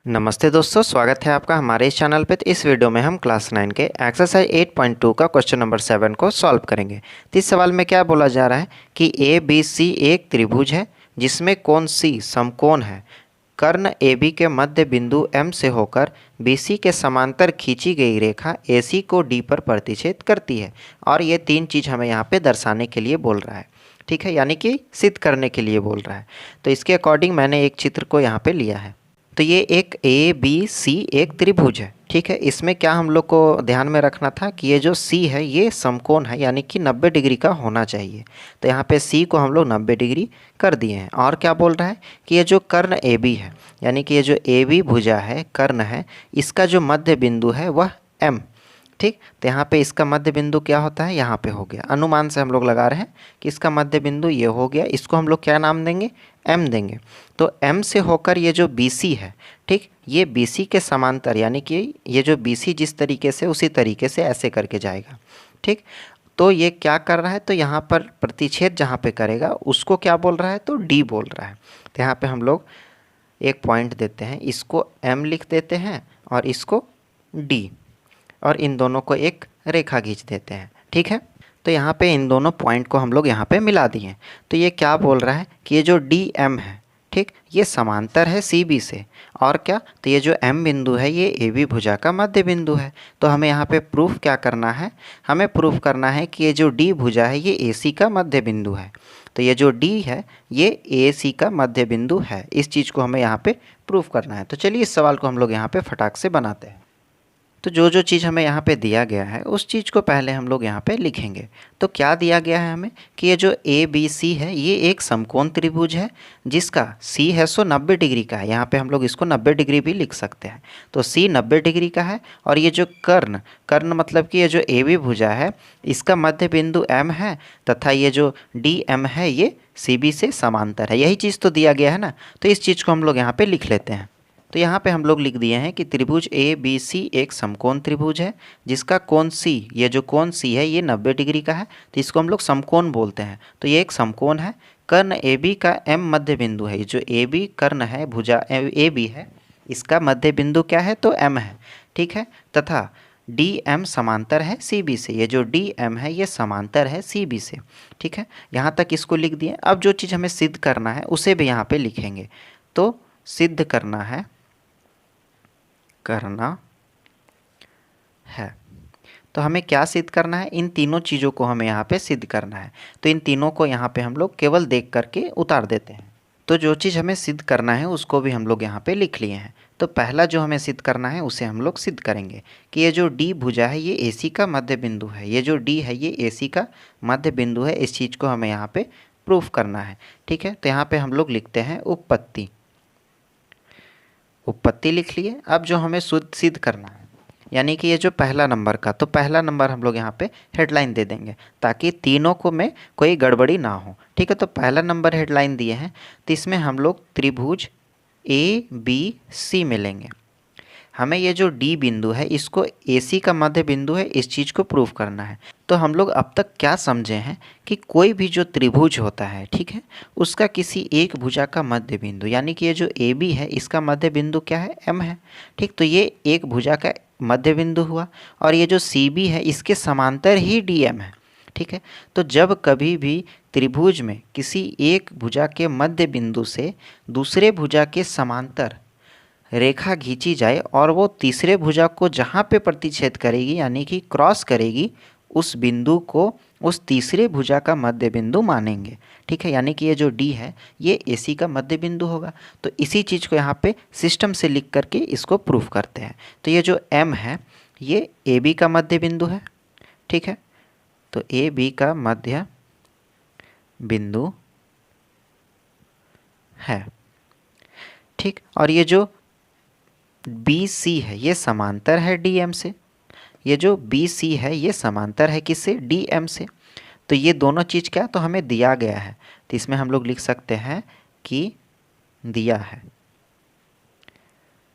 नमस्ते दोस्तों, स्वागत है आपका हमारे इस चैनल पे। तो इस वीडियो में हम क्लास 9 के एक्सरसाइज 8.2 का क्वेश्चन नंबर 7 को सॉल्व करेंगे। तो इस सवाल में क्या बोला जा रहा है कि ए बी सी एक त्रिभुज है जिसमें कोण सी समकोण है। कर्ण ए बी के मध्य बिंदु एम से होकर बी सी के समांतर खींची गई रेखा ए सी को डी पर प्रतिच्छेद करती है। और ये तीन चीज़ हमें यहाँ पे दर्शाने के लिए बोल रहा है, ठीक है, यानी कि सिद्ध करने के लिए बोल रहा है। तो इसके अकॉर्डिंग मैंने एक चित्र को यहाँ पे लिया है। तो ये एक ए बी सी एक त्रिभुज है, ठीक है। इसमें क्या हम लोग को ध्यान में रखना था कि ये जो सी है ये समकोण है, यानी कि 90 डिग्री का होना चाहिए। तो यहाँ पे सी को हम लोग 90 डिग्री कर दिए हैं। और क्या बोल रहा है कि ये जो कर्ण ए बी है, यानी कि ये जो ए बी भुजा है, कर्ण है, इसका जो मध्य बिंदु है वह एम, ठीक। तो यहाँ पे इसका मध्य बिंदु क्या होता है, यहाँ पे हो गया। अनुमान से हम लोग लगा रहे हैं कि इसका मध्य बिंदु ये हो गया। इसको हम लोग क्या नाम देंगे, एम देंगे। तो एम से होकर ये जो बी सी है, ठीक, ये बी सी के समांतर, यानी कि ये जो बी सी जिस तरीके से उसी तरीके से ऐसे करके जाएगा, ठीक। तो ये क्या कर रहा है, तो यहाँ पर प्रतिच्छेद जहाँ पे करेगा उसको क्या बोल रहा है, तो डी बोल रहा है। तो यहाँ पे हम लोग एक पॉइंट देते हैं, इसको एम लिख देते हैं और इसको डी, और इन दोनों को एक रेखा खींच देते हैं, ठीक है। तो यहाँ पे इन दोनों पॉइंट को हम लोग यहाँ पे मिला दिए। तो ये क्या बोल रहा है कि ये जो डी एम है, ठीक, ये समांतर है सी बी से। और क्या, तो ये जो एम बिंदु है ये ए बी भुजा का मध्य बिंदु है। तो हमें यहाँ पे प्रूफ क्या करना है, हमें प्रूफ करना है कि ये जो डी भुजा है ये ए सी का मध्य बिंदु है। तो ये जो डी है ये ए सी का मध्य बिंदु है। इस चीज़ को हमें यहाँ पे प्रूफ करना है। तो चलिए इस सवाल को हम लोग यहाँ पे फटाक से बनाते हैं। तो जो जो चीज़ हमें यहाँ पे दिया गया है उस चीज़ को पहले हम लोग यहाँ पे लिखेंगे। तो क्या दिया गया है हमें कि ये जो ए बी सी है ये एक समकोण त्रिभुज है जिसका सी है सो 90 डिग्री का है। यहाँ पे हम लोग इसको 90 डिग्री भी लिख सकते हैं। तो सी 90 डिग्री का है। और ये जो कर्ण, कर्ण मतलब कि ये जो ए बी भुजा है इसका मध्य बिंदु एम है, तथा ये जो डी एम है ये सी बी से समांतर है। यही चीज़ तो दिया गया है ना। तो इस चीज़ को हम लोग यहाँ पर लिख लेते हैं। तो यहाँ पे हम लोग लिख दिए हैं कि त्रिभुज ए बी सी एक समकोण त्रिभुज है जिसका कोण सी, ये जो कोण सी है ये 90 डिग्री का है। तो इसको हम लोग समकोण बोलते हैं। तो ये एक समकोण है। कर्ण ए बी का एम मध्य बिंदु है। ये जो ए बी कर्ण है, भुजा ए बी है, इसका मध्य बिंदु क्या है, तो एम है, ठीक है। तथा डी एम समांतर है सी बी से। ये जो डी एम है ये समांतर है सी बी से, ठीक है। यहाँ तक इसको लिख दिए। अब जो चीज़ हमें सिद्ध करना है उसे भी यहाँ पे लिखेंगे। तो सिद्ध करना है तो हमें क्या सिद्ध करना है, इन तीनों चीज़ों को हमें यहाँ पे सिद्ध करना है। तो इन तीनों को यहाँ पे हम लोग केवल देख करके उतार देते हैं। तो जो चीज़ हमें सिद्ध करना है उसको भी हम लोग यहाँ पे लिख लिए हैं। तो पहला जो हमें सिद्ध करना है उसे हम लोग सिद्ध करेंगे कि ये जो डी भुजा है ये AC का मध्य बिंदु है। ये जो डी है ये AC का मध्य बिंदु है। इस चीज़ को हमें यहाँ पे प्रूफ करना है, ठीक है। तो यहाँ पे हम लोग लिखते हैं उपपत्ति। उपपत्ति लिख लिए। अब जो हमें सिद्ध करना है, यानी कि ये जो पहला नंबर का, तो पहला नंबर हम लोग यहाँ पे हेडलाइन दे देंगे ताकि तीनों को में कोई गड़बड़ी ना हो, ठीक है। तो पहला नंबर हेडलाइन दिए हैं तो इसमें हम लोग त्रिभुज ए बी सी मिलेंगे। हमें ये जो डी बिंदु है इसको AC का मध्य बिंदु है, इस चीज़ को प्रूव करना है। तो हम लोग अब तक क्या समझे हैं कि कोई भी जो त्रिभुज होता है, ठीक है, उसका किसी एक भुजा का मध्य बिंदु, यानी कि ये जो AB है इसका मध्य बिंदु क्या है, M है, ठीक। तो ये एक भुजा का मध्य बिंदु हुआ। और ये जो CB है इसके समांतर ही DM है, ठीक है। तो जब कभी भी त्रिभुज में किसी एक भुजा के मध्य बिंदु से दूसरे भुजा के समांतर रेखा खींची जाए और वो तीसरे भुजा को जहाँ पे प्रतिच्छेद करेगी, यानी कि क्रॉस करेगी, उस बिंदु को उस तीसरे भुजा का मध्य बिंदु मानेंगे, ठीक है। यानी कि ये जो डी है ये AC का मध्य बिंदु होगा। तो इसी चीज़ को यहाँ पे सिस्टम से लिख करके इसको प्रूफ करते हैं। तो ये जो M है ये AB का मध्य बिंदु है, ठीक है। तो AB का मध्य बिंदु है, ठीक। और ये जो BC है ये समांतर है DM से। ये जो BC है ये समांतर है किससे, DM से। तो ये दोनों चीज़ क्या, तो हमें दिया गया है। तो इसमें हम लोग लिख सकते हैं कि दिया है,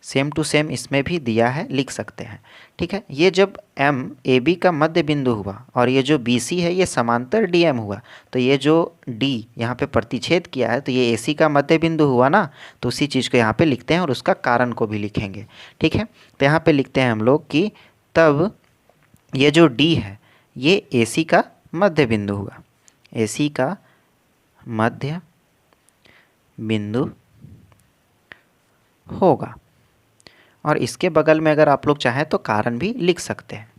सेम टू सेम इसमें भी दिया है, लिख सकते हैं। ठीक है, ये जब एम ए बी का मध्य बिंदु हुआ और ये जो बी सी है ये समांतर डी एम हुआ, तो ये जो डी यहाँ पे प्रतिच्छेद किया है तो ये ए सी का मध्य बिंदु हुआ ना, तो उसी चीज़ को यहाँ पे लिखते हैं और उसका कारण को भी लिखेंगे। ठीक है, तो यहाँ पे लिखते हैं हम लोग कि तब ये जो डी है ये ए सी का मध्य बिंदु हुआ, ए सी का मध्य बिंदु होगा। और इसके बगल में अगर आप लोग चाहें तो कारण भी लिख सकते हैं।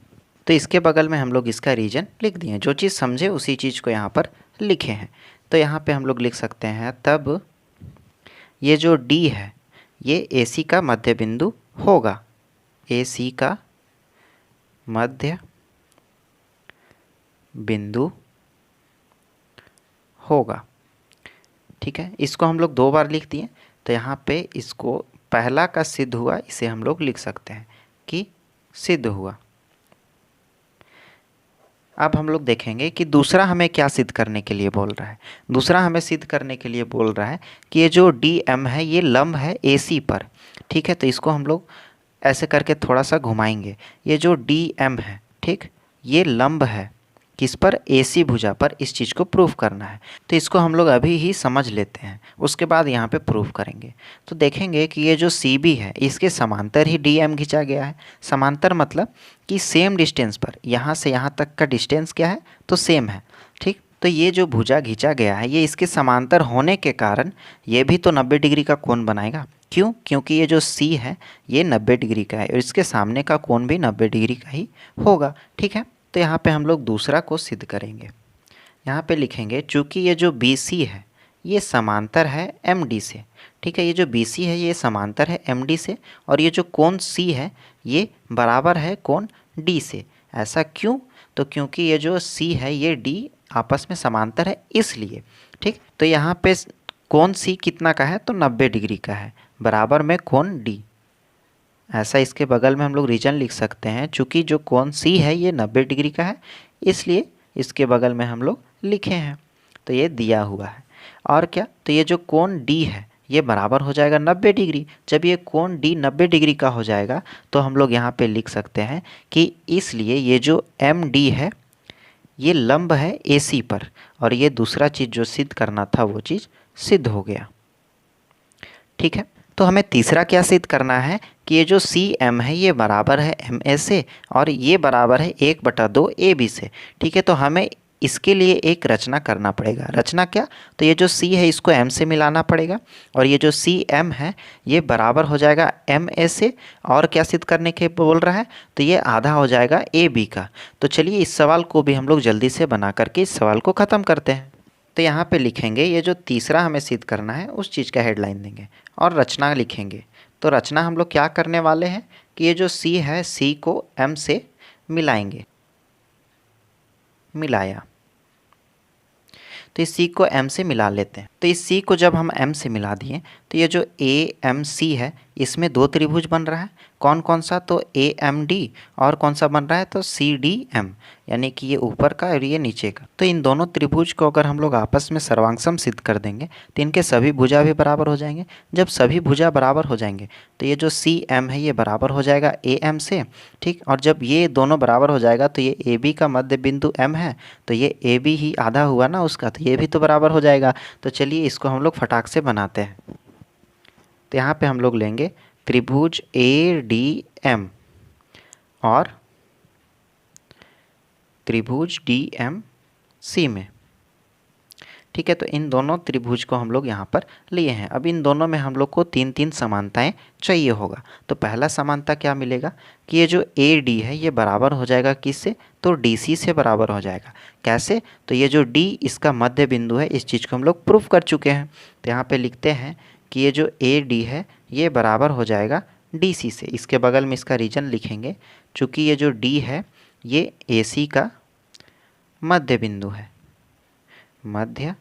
तो इसके बगल में हम लोग इसका रीजन लिख दिए, जो चीज़ समझे उसी चीज़ को यहाँ पर लिखे हैं। तो यहाँ पे हम लोग लिख सकते हैं तब ये जो डी है ये ए सी का मध्य बिंदु होगा, ए सी का मध्य बिंदु होगा। ठीक है, इसको हम लोग 2 बार लिख दिए, तो यहाँ पे इसको पहला का सिद्ध हुआ इसे हम लोग लिख सकते हैं कि सिद्ध हुआ। अब हम लोग देखेंगे कि दूसरा हमें क्या सिद्ध करने के लिए बोल रहा है। दूसरा हमें सिद्ध करने के लिए बोल रहा है कि ये जो डी एम है ये लंब है ए सी पर। ठीक है, तो इसको हम लोग ऐसे करके थोड़ा सा घुमाएंगे। ये जो डी एम है, ठीक, ये लंब है किस पर, ए सी भुजा पर। इस चीज़ को प्रूफ करना है, तो इसको हम लोग अभी ही समझ लेते हैं, उसके बाद यहाँ पे प्रूफ करेंगे। तो देखेंगे कि ये जो सी बी है इसके समांतर ही डी एम खींचा गया है। समांतर मतलब कि सेम डिस्टेंस पर, यहाँ से यहाँ तक का डिस्टेंस क्या है तो सेम है। ठीक, तो ये जो भुजा खींचा गया है ये इसके समांतर होने के कारण ये भी तो 90 डिग्री का कोण बनाएगा। क्यों? क्योंकि ये जो सी है ये 90 डिग्री का है और इसके सामने का कोण भी 90 डिग्री का ही होगा। ठीक है, तो यहाँ पे हम लोग दूसरा को सिद्ध करेंगे। यहाँ पे लिखेंगे चूँकि ये जो बी सी है ये समांतर है एम डी से। ठीक है, ये जो बी सी है ये समांतर है एम डी से, और ये जो कोण सी है ये बराबर है कोण डी से। ऐसा क्यों? तो क्योंकि ये जो सी है ये डी आपस में समांतर है इसलिए। ठीक, तो यहाँ पे कोण सी कितना का है तो 90 डिग्री का है, बराबर में कोण डी। ऐसा इसके बगल में हम लोग रीजन लिख सकते हैं, चूँकि जो कोण सी है ये 90 डिग्री का है इसलिए इसके बगल में हम लोग लिखे हैं। तो ये दिया हुआ है। और क्या, तो ये जो कोण डी है ये बराबर हो जाएगा 90 डिग्री। जब ये कोण डी 90 डिग्री का हो जाएगा तो हम लोग यहाँ पे लिख सकते हैं कि इसलिए ये जो एम डी है ये लंब है ए सी पर, और ये दूसरा चीज़ जो सिद्ध करना था वो चीज़ सिद्ध हो गया। ठीक है, तो हमें तीसरा क्या सिद्ध करना है कि ये जो सी एम है ये बराबर है एम ए से और ये बराबर है 1/2 ए बी से। ठीक है, तो हमें इसके लिए एक रचना करना पड़ेगा। रचना क्या? तो ये जो सी है इसको एम से मिलाना पड़ेगा और ये जो सी एम है ये बराबर हो जाएगा एम ए से। और क्या सिद्ध करने के बोल रहा है? तो ये आधा हो जाएगा ए बी का। तो चलिए इस सवाल को भी हम लोग जल्दी से बना करके इस सवाल को ख़त्म करते हैं। तो यहाँ पे लिखेंगे ये जो तीसरा हमें सिद्ध करना है उस चीज़ का हेडलाइन देंगे और रचना लिखेंगे। तो रचना हम लोग क्या करने वाले हैं कि ये जो सी है सी को एम से मिलाएंगे। मिलाया, तो इस सी को एम से मिला लेते हैं। तो इस सी को जब हम एम से मिला दिए तो ये जो ए एम सी है इसमें 2 त्रिभुज बन रहा है। कौन कौन सा? तो ए एम डी, और कौन सा बन रहा है तो सी डी एम, यानी कि ये ऊपर का और ये नीचे का। तो इन दोनों त्रिभुज को अगर हम लोग आपस में सर्वांगसम सिद्ध कर देंगे तो इनके सभी भुजा भी बराबर हो जाएंगे। जब सभी भुजा बराबर हो जाएंगे तो ये जो सी एम है ये बराबर हो जाएगा ए एम से। ठीक, और जब ये दोनों बराबर हो जाएगा तो ये ए बी का मध्य बिंदु एम है, तो ये ए बी ही आधा हुआ ना उसका, तो ये भी तो बराबर हो जाएगा। तो चलिए इसको हम लोग फटाक से बनाते हैं। तो यहाँ पे हम लोग लेंगे त्रिभुज ए डी एम और त्रिभुज डी एम सी में। ठीक है, तो इन दोनों त्रिभुज को हम लोग यहाँ पर लिए हैं। अब इन दोनों में हम लोग को 3-3 समानताएं चाहिए होगा। तो पहला समानता क्या मिलेगा कि ये जो ए डी है ये बराबर हो जाएगा किससे? तो डी सी से बराबर हो जाएगा। कैसे? तो ये जो डी इसका मध्य बिंदु है इस चीज़ को हम लोग प्रूफ कर चुके हैं। तो यहाँ पे लिखते हैं कि ये जो ए डी है ये बराबर हो जाएगा डी सी से। इसके बगल में इसका रीजन लिखेंगे, चूँकि ये जो डी है ये ए सी का मध्य बिंदु है, मध्य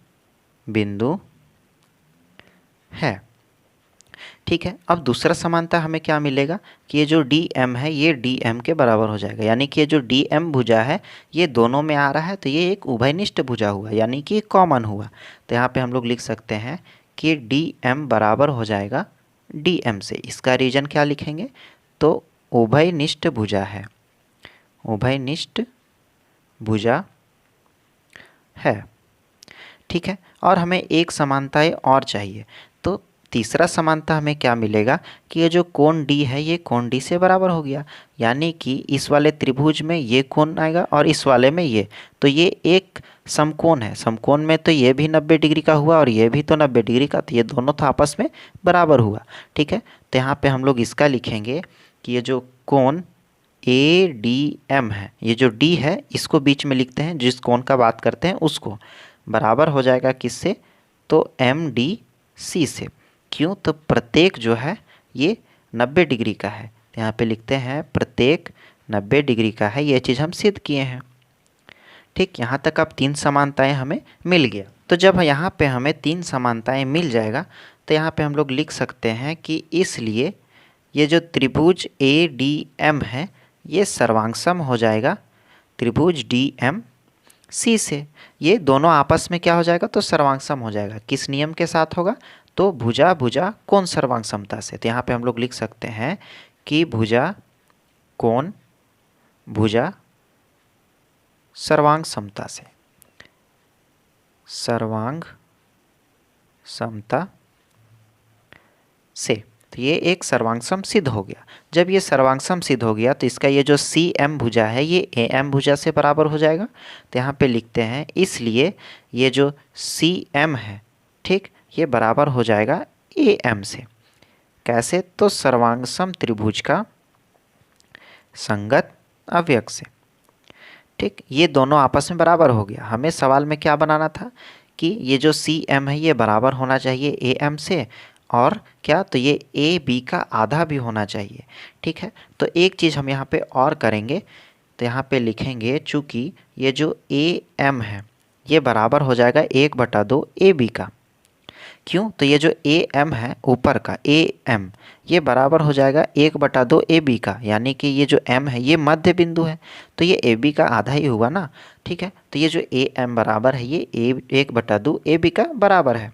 बिंदु है। ठीक है, अब दूसरा समानता हमें क्या मिलेगा कि ये जो डी एम है ये डी एम के बराबर हो जाएगा, यानी कि ये जो डी एम भुजा है ये दोनों में आ रहा है, तो ये एक उभयनिष्ठ भुजा हुआ, यानी कि कॉमन हुआ। तो यहाँ पे हम लोग लिख सकते हैं कि डी एम बराबर हो जाएगा DM से। इसका रीजन क्या लिखेंगे, तो उभयनिष्ठ भुजा है, उभयनिष्ठ भुजा है। ठीक है, और हमें एक समानताएं और चाहिए, तो तीसरा समानता हमें क्या मिलेगा कि ये जो कोण D है ये कोण D से बराबर हो गया, यानी कि इस वाले त्रिभुज में ये कोण आएगा और इस वाले में ये, तो ये एक समकोण है। समकोण में तो ये भी 90 डिग्री का हुआ और ये भी तो 90 डिग्री का, तो ये दोनों तो आपस में बराबर हुआ। ठीक है, तो यहाँ पे हम लोग इसका लिखेंगे कि ये जो कोण ADM है, ये जो D है इसको बीच में लिखते हैं, जिस कोण का बात करते हैं उसको, बराबर हो जाएगा किससे, तो MDC से। क्यों, तो प्रत्येक जो है ये 90 डिग्री का है, तो यहाँ पे लिखते हैं प्रत्येक 90 डिग्री का है। ये चीज़ हम सिद्ध किए हैं। ठीक, यहाँ तक अब 3 समानताएं हमें मिल गया। तो जब यहाँ पे हमें 3 समानताएं मिल जाएगा तो यहाँ पे हम लोग लिख सकते हैं कि इसलिए ये जो त्रिभुज ADM है ये सर्वांगसम हो जाएगा त्रिभुज DMC से। ये दोनों आपस में क्या हो जाएगा, तो सर्वांगसम हो जाएगा। किस नियम के साथ होगा, तो भुजा भुजा कोण सर्वांग समता से। तो यहाँ पे हम लोग लिख सकते हैं कि भुजा कोण भुजा सर्वांग समता से, सर्वांग समता से। तो ये एक सर्वांगसम सिद्ध हो गया। जब ये सर्वांगसम सिद्ध हो गया तो इसका ये जो CM भुजा है ये AM भुजा से बराबर हो जाएगा। तो यहाँ पे लिखते हैं इसलिए ये जो CM है, ठीक, ये बराबर हो जाएगा AM से। कैसे, तो सर्वांगसम त्रिभुज का संगत अवयव से। ठीक, ये दोनों आपस में बराबर हो गया। हमें सवाल में क्या बनाना था कि ये जो CM है ये बराबर होना चाहिए AM से, और क्या, तो ये AB का आधा भी होना चाहिए। ठीक है, तो एक चीज़ हम यहाँ पे और करेंगे, तो यहाँ पे लिखेंगे चूँकि ये जो AM है ये बराबर हो जाएगा 1/2 AB का। क्यों, तो ये जो AM है ऊपर का AM ये बराबर हो जाएगा 1/2 AB का, यानी कि ये जो M है ये मध्य बिंदु है, तो ये AB का आधा ही हुआ ना। ठीक है, तो ये जो AM बराबर है ये 1/2 AB का बराबर है।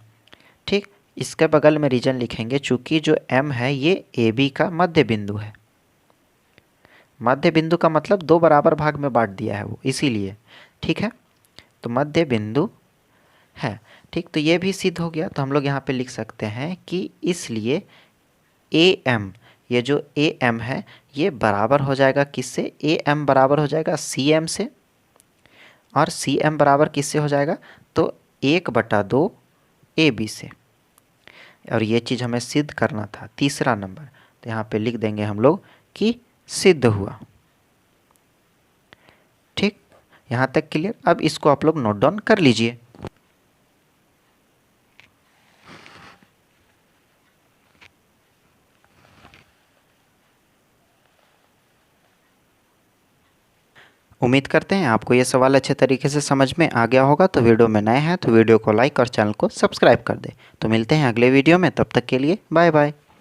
ठीक, इसके बगल में रीजन लिखेंगे चूँकि जो M है ये AB का मध्य बिंदु है। मध्य बिंदु का मतलब 2 बराबर भाग में बांट दिया है वो, इसीलिए। ठीक है, तो मध्य बिंदु है। ठीक, तो ये भी सिद्ध हो गया। तो हम लोग यहाँ पे लिख सकते हैं कि इसलिए AM, ये जो AM है ये बराबर हो जाएगा किससे, AM बराबर हो जाएगा CM से, और CM बराबर किससे हो जाएगा, तो 1/2 AB से। और ये चीज़ हमें सिद्ध करना था, तीसरा नंबर। तो यहाँ पे लिख देंगे हम लोग कि सिद्ध हुआ। ठीक, यहाँ तक क्लियर। अब इसको आप लोग नोट डाउन कर लीजिए। उम्मीद करते हैं आपको ये सवाल अच्छे तरीके से समझ में आ गया होगा। तो वीडियो में नए हैं तो वीडियो को लाइक और चैनल को सब्सक्राइब कर दें। तो मिलते हैं अगले वीडियो में, तब तक के लिए बाय बाय।